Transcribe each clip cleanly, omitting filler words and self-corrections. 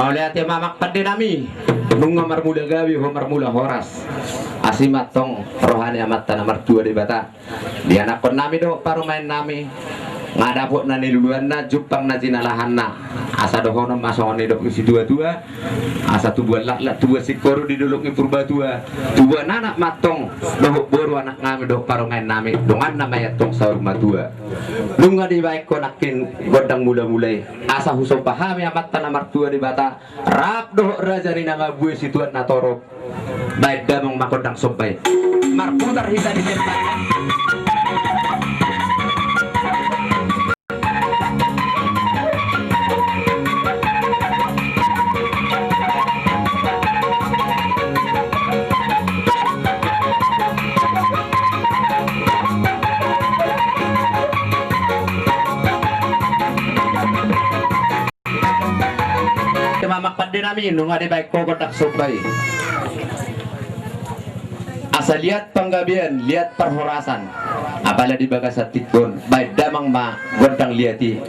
Mauliat ya mamak padinami bunga marmula gawi ho marmula horas asimatong rohani amat tanah mertua di bata di anak nami do paru main nami ngadapot na niluluan na jupang na jinalahan na asa dohono masongan ni dok isi dua asa tubuan lak tua sikoro di duluk ni purba tua anak matong dohok boru anak ngami dok paru main nami dongan na mayatong sa rumah tua lunga di baik konakin godang mulai asa huso pahami amat tanah mertua di bata rap dohok raja ni nama bue situan na torok baik damang makodang sopai marputar hita di tempat mamakpad din namin nung ada baik ko kotak subay asa lihat panggabian lihat perhorasan apalagi di bagas tikun baik damang ma gondang liati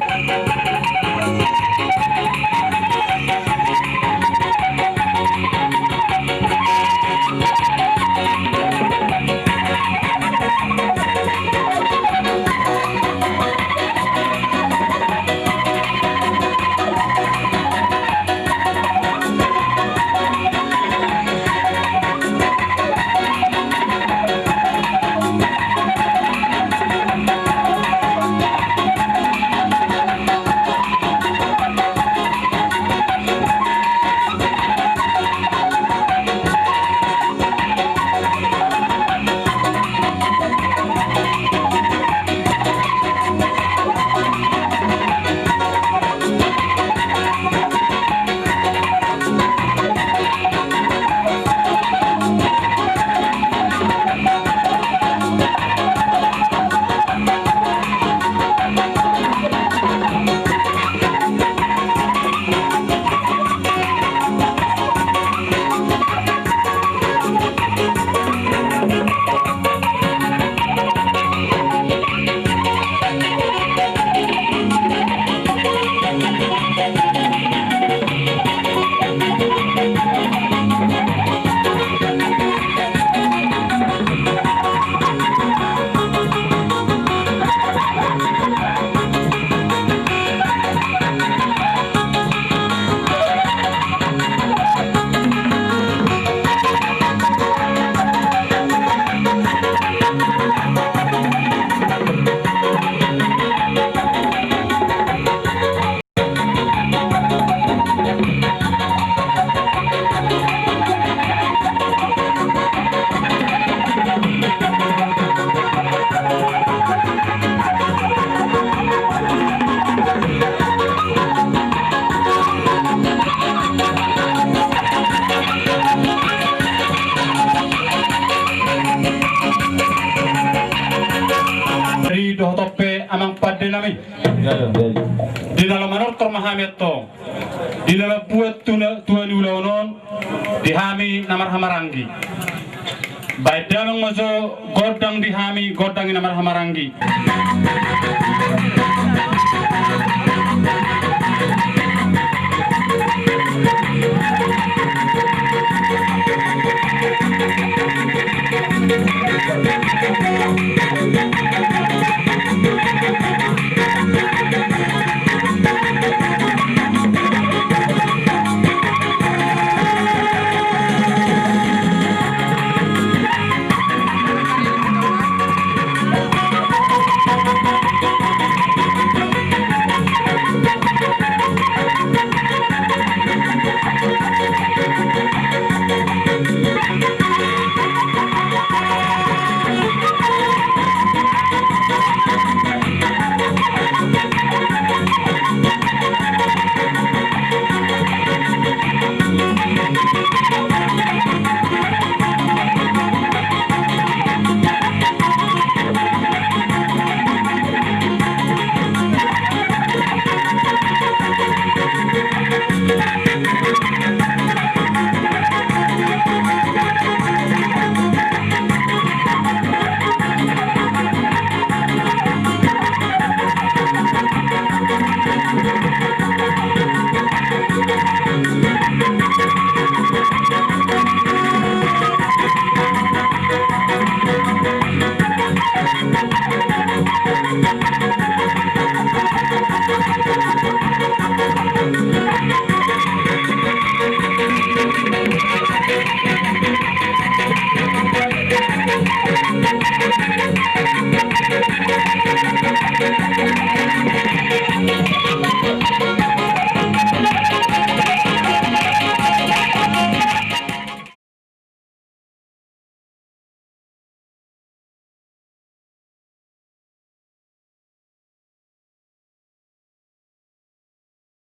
amang padde nami di dalam manor termahamet to di dalam buat tuan ulonon dihami namar hamarangi baik damang mazo godang dihami godang namar hamarangi